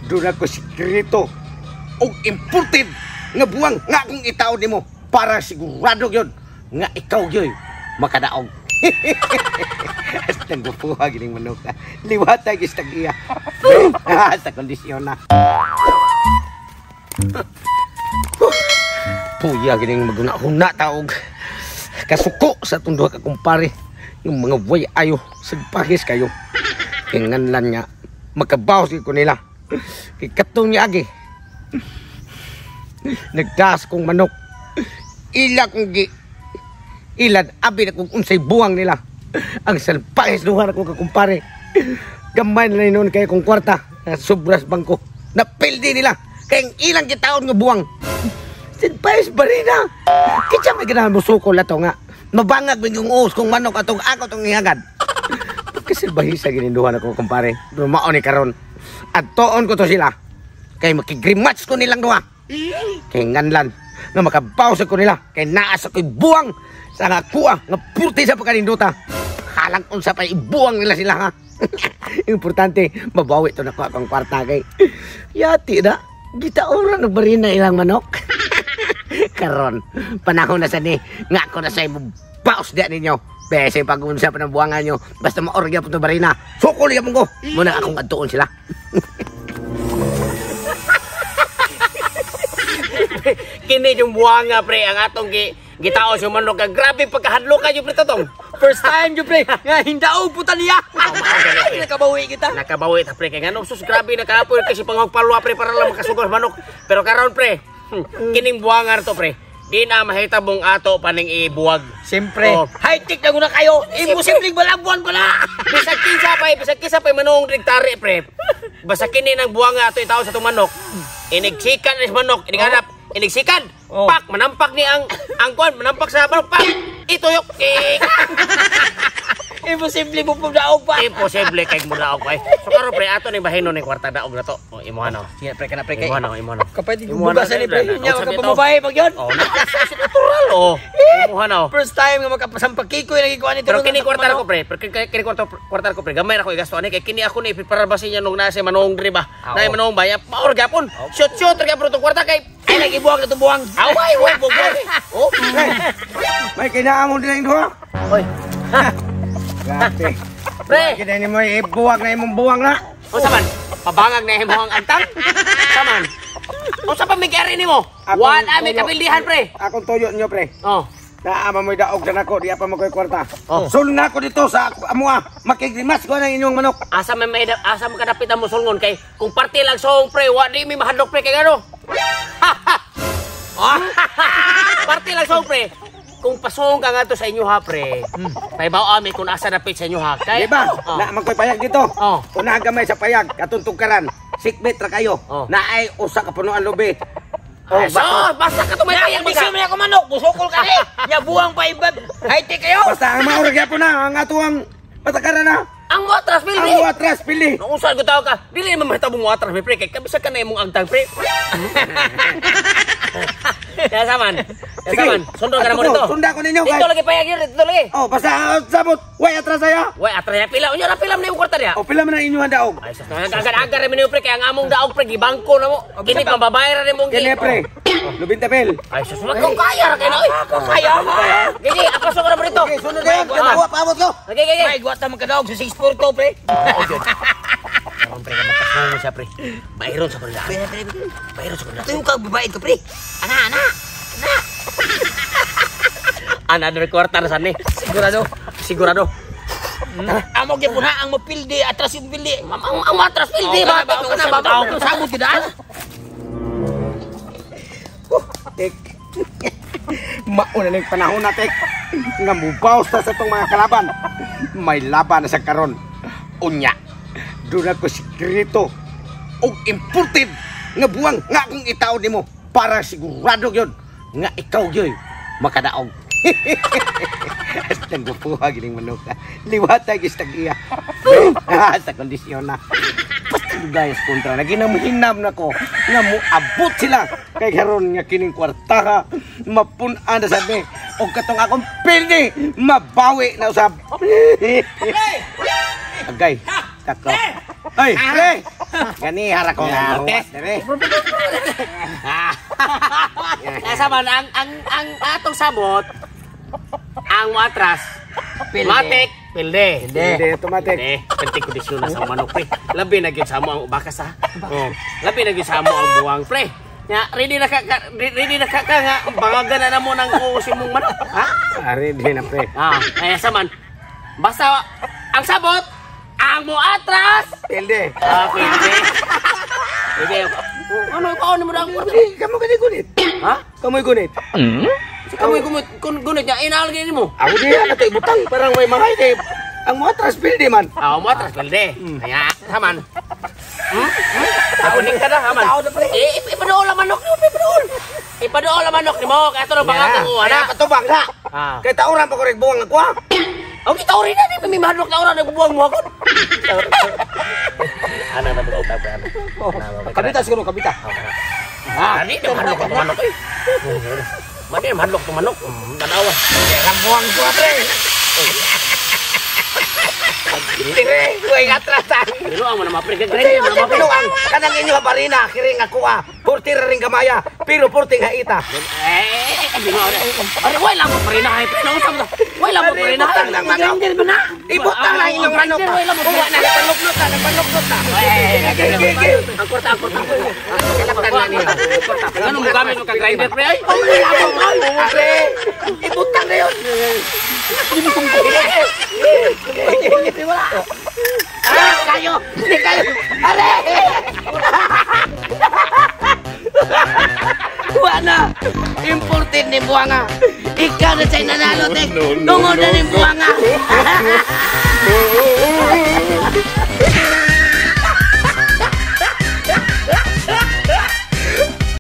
Doon ako sikreto o imported nga buwang nga akong itaod nimo para sigurado yun nga ikaw yun makadaog. Hasta gupuha gining manok. Liwatay gistag iya. Sa kondisyon na. Puya gining maguna-huna taog. Kasuko sa tundo ka kumpare. Yung mga way ayo sagpahis kayo. Kinganlan nga makabaw ko nila. Kikatong niya agi. Nagdas kong manok. Ila kong ilad abi na kung unsay buwang nila. Ang salpahis luhar ko kakumpare. Gamay na noon kaya kong kwarta. Sobras bangko. Napildi nila. Kaya ilang kitaon nga buwang. Salpahis ba rin na? Kitsa may ganahan mo sukol ato nga. Mabangag mo yung uos kong manok atong ako itong ihagad. Pagkasalbahis sa gininduhan ako kumpare. Pero maon ni karon. At toon ko to sila. Kaya makigrimats ko nilang duha. Kaya nganlan na makabaw sa ko nila. Kaya naasa ko'y buwang sa nga kuha nga purti sa pagkaninduta. Halang unsa pa ibuwang nila sila ha. Importante mabawi to na ko akong kwarta kay yati na gitaoran na barin na ilang manok. Karon panahon na sa ni nga ako na sa imo baos diyan ninyo. Bese pag-unsa pa ng buwangan nyo basta maorgya po to barin na. Sukol yapon ko muna akong adtuon sila. Kini yung buwanga pre ang atong gitaos yung manok. Grabe pagkahadlo kayo pre totong. First time yung pre. Nga hindaog puta niya. Nakabawi kita. Nakabawi ta pre. Kaya nga sus grabe nakapoy kasi pangagpalwa pre para lang makasugos manok. Pero karon pre, kining buwanga to pre. Di na mahitabong ato paning ibuwag. Siyempre. Oh. High-tech na guna kayo. Imposibleng balagbuan ko na. Bisag kinsa pa manong digtari pre. Basta kini nang buwanga ato itaw sa itong manok. Inigsikan is manok. Iniganap. Inigsikan. Oh. Pak. Manampak ni ang kuan. Manampak sa manok. Pak. Ituyok. Imposible mo po daog pa. Imposible kay mo daog kay. So karon pre ato ning bahinon ning kwarta daog na to. O imuhan no. Sige pre kana pre kay. Imuhan no. Kapay di bugasan ni pre. Nya ka pamabay pag yon. Oh, natural oh. Imuhan no. First time nga makapasampak kikoy lagi ko ani pero kini kwarta ko pre. Kini kwarta ko pre. Gamay ra ko igasto ani kay kini ako ni prepare basin niya nung nasa manong dre ba. Nay manong baya maor gapon. Shoot ra gapon to kwarta kay ay lagi buwang na to buwang. Away buwang. Oh. May kinaamon din ang duha. Hoy. Grabe. Pre. Kita ni mo ibuwag na imong buwang na. O saman, pabangag na imong antang. Saman. O sa pamigari nimo? Wan ami kabildihan pre. Akong tuyo nyo pre. Oh. Naama mo'y daog na nako, di apa mo ko'y kwarta. Oh. Sulong na ako dito sa amuha. Makigrimas ko ng inyong manok. Asa mo kadapit ang musulngon kay kung parte lang song pre, wa di mi mahadlok pre kay gano. Parte lang song pre. Kung pasong ka nga to sa inyo ha pre. Kay bao ami kung asa dapit sa inyo ha. Kay Di ba? Na magkoy payag dito. Oh. Unahan gamay sa payag, katuntugkaran. Sikbit ra kayo. Oh. Na ay usa ka punuan lubi. Oh, basta ka tumay payag Di siya man ako manok. Busukol ka ni. Nya buwang pa ibab. High-tech kayo. Basta ang maurag po na ang atuang patakaran na. ang watras pili. Ang watras pili. Nausal ko tao ka. Dili naman mahitabong watras pre kay kabisa ka na imong angtang pre. Kaya saman. Sundo ka na mo dito. Sunda ko ninyo. Dito lagi payag yun. Dito lagi. Oh, basta sabot. Way atras saya. Way atras ya pila. Unya ra pila man imong kwarta diha. O pila man ang inyong daog. Ay sus. Agar-agar ra minyo pre kay ang among daog pre gibangko na mo. Kini pambabayar ra nimong Kini pre. Lubinta pel. Ay sus. Ko kaya ra kay na. Kaya. Gini apasok ra mo dito. Okay, sunod na yan. Kanawa paabot ko. Okay. May guwata magkadaog sa 6-4 to, pre. Karon pre matasungo siya pre. Bayron sa pala. Bayron sa pala. Ito yung kababae ko, pre. Ana. Ana dari kwarta na sani. Sigurado. Amo gyud puna ang mapildi atras yung pildi. Ang matras pildi ba? Ako sabot gyud ana. Tek. Mauna na yung panahon na, Tek. Nga mubaws na sa itong mga kalaban. May laban na sa karon. Unya, doon ako sikreto o imported nga buwang nga akong itaod ni mo para sigurado yun nga ikaw yun makadaog. Hasta gupuha gining manok. Liwatay gistag iya. Sa kondisyon na. Basta guys kontra na ginamhinam na ko nga mo abot sila kay karon nga kining kwartaha mapun-an na sabi og katong akong pildi mabawi na usab. Agay, kako. Ay, pre. Gani hara ko nga. Pre. Nasa man ang atong sabot ang matras. Matik, pilde. Hindi automatic. Eh, penting kondisyon na sa manok, pre. Labi na gyud sa mo ang bakas ha. Oh, labi na gyud sa mo ang buwang, pre. Nya, ready na ka nga bangagan na mo nang usin mong manok, ha? Ready na, pre. Kaya saman. Basta ang sabot ang mo atras. Pilde. Pilde. Sige. Ano paano mo lang? Kamu gani gunit. Ha? Kamu gunit. Si kamoy gunit niya inaalgin mo. Ako di na to ibutang parang may mga kay ang mo atras pilde man. Mo atras pilde. Kaya saman. Kuning ka na, haman. Ipadool ang manok niyo, ipadool ang manok ni mo. Kaya ito na baka ko, Ana patubang na. Kay tauran pa ko rin buwang ako. Ang kita rin na, may manok na oran, nagbubuwang mo ako. Ano na ba utap ano? Kabita siguro, kabita. Ani na manok ang manok eh. Mani manok ng manok. Tanawa. Ang buwang ko, pre. Tire, kuy atrasan. Binuang mo na mapre ka Kaya binuang kanang inyo barina kiring ako portir ring gamaya pero porting haita. Binuang. Ari wala mo parina hay pre nang usab. Wala mo parina. Ganyan ba na? Ibutang na inyong manok. Kuha na panluknot na. Ang korta. Kalaptan na niya. Ano mo gamit mo ka grinder pre ay? Pre, ibutang na yun. Kayo! Hindi kayo! Are! Kuha na! Imported ni Buanga! Ikaw na sa'y nanalo, te! Tungod na ni Buanga!